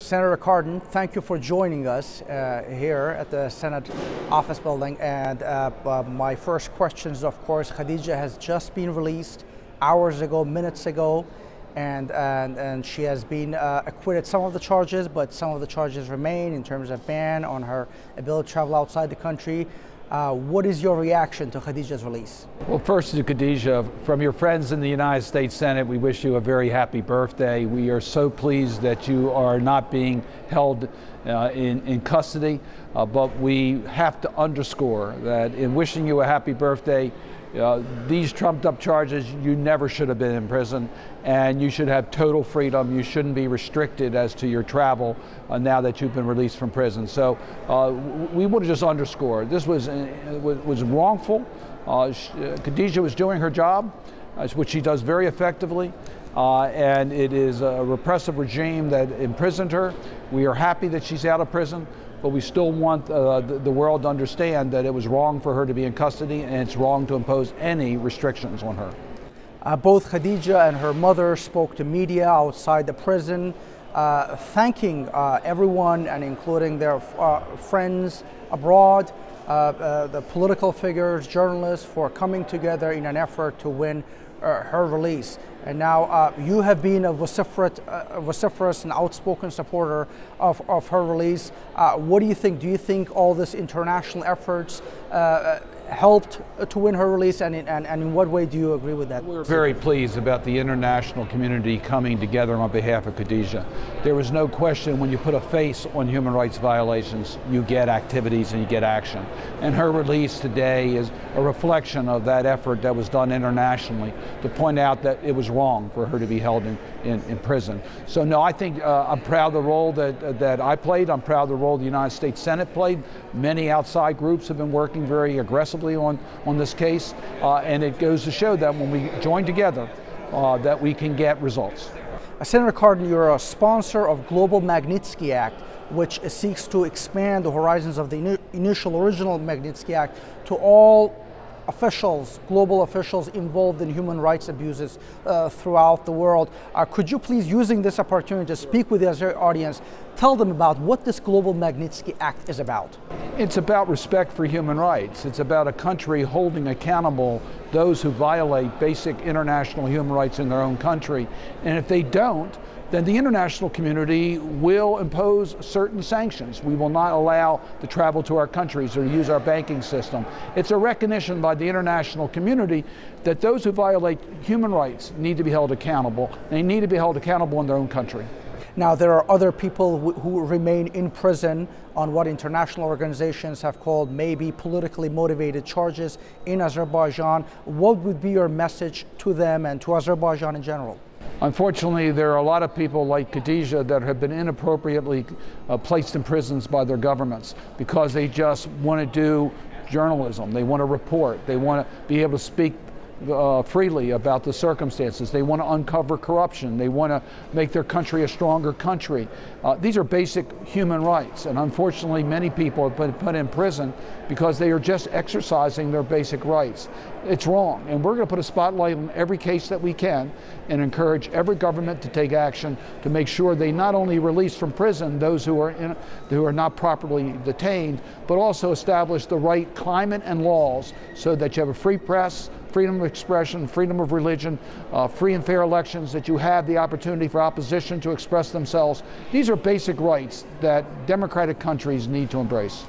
Senator Cardin, thank you for joining us here at the Senate office building. And my first question is, of course, Khadija has just been released hours ago, minutes ago, and she has been acquitted some of the charges, but some of the charges remain in terms of ban on her ability to travel outside the country. What is your reaction to Khadija's release? Well, first to Khadija, from your friends in the United States Senate, we wish you a very happy birthday. We are so pleased that you are not being held in custody, but we have to underscore that in wishing you a happy birthday, these trumped up charges, you never should have been in prison, and you should have total freedom. You shouldn't be restricted as to your travel now that you've been released from prison. So we want to just underscore, this was wrongful. Khadija was doing her job, which she does very effectively, and it is a repressive regime that imprisoned her. We are happy that she's out of prison, but we still want the world to understand that it was wrong for her to be in custody, and it's wrong to impose any restrictions on her. Both Khadija and her mother spoke to media outside the prison, thanking everyone, and including their friends abroad, the political figures, journalists, for coming together in an effort to win her release. And now you have been a vociferous and outspoken supporter of her release. What do you think? Do you think all this international efforts helped to win her release, and in what way do you agree with that? We're very pleased about the international community coming together on behalf of Khadija. There was no question, when you put a face on human rights violations, you get activities and you get action. And her release today is a reflection of that effort that was done internationally to point out that it was wrong for her to be held in prison. So no, I think I'm proud of the role that I played. I'm proud of the role the United States Senate played. Many outside groups have been working very aggressively on this case, and it goes to show that when we join together, that we can get results. Senator Cardin, you're a sponsor of global Magnitsky Act, which seeks to expand the horizons of the original Magnitsky Act to all officials, global officials involved in human rights abuses throughout the world. Could you please, using this opportunity to speak with the audience, tell them about what this global Magnitsky Act is about? It's about respect for human rights. It's about a country holding accountable those who violate basic international human rights in their own country. And if they don't, then the international community will impose certain sanctions. We will not allow the travel to our countries or use our banking system. It's a recognition by the international community that those who violate human rights need to be held accountable. They need to be held accountable in their own country. Now, there are other people who remain in prison on what international organizations have called maybe politically motivated charges in Azerbaijan. What would be your message to them and to Azerbaijan in general? Unfortunately, there are a lot of people like Khadija that have been inappropriately placed in prisons by their governments because they just want to do journalism. They want to report. They want to be able to speak freely about the circumstances. They want to uncover corruption. They want to make their country a stronger country. These are basic human rights, and unfortunately many people have been put in prison because they are just exercising their basic rights. It's wrong, and we're going to put a spotlight on every case that we can and encourage every government to take action to make sure they not only release from prison those who are not properly detained, but also establish the right climate and laws so that you have a free press, freedom of expression, freedom of religion, free and fair elections, that you have the opportunity for opposition to express themselves. These are basic rights that democratic countries need to embrace.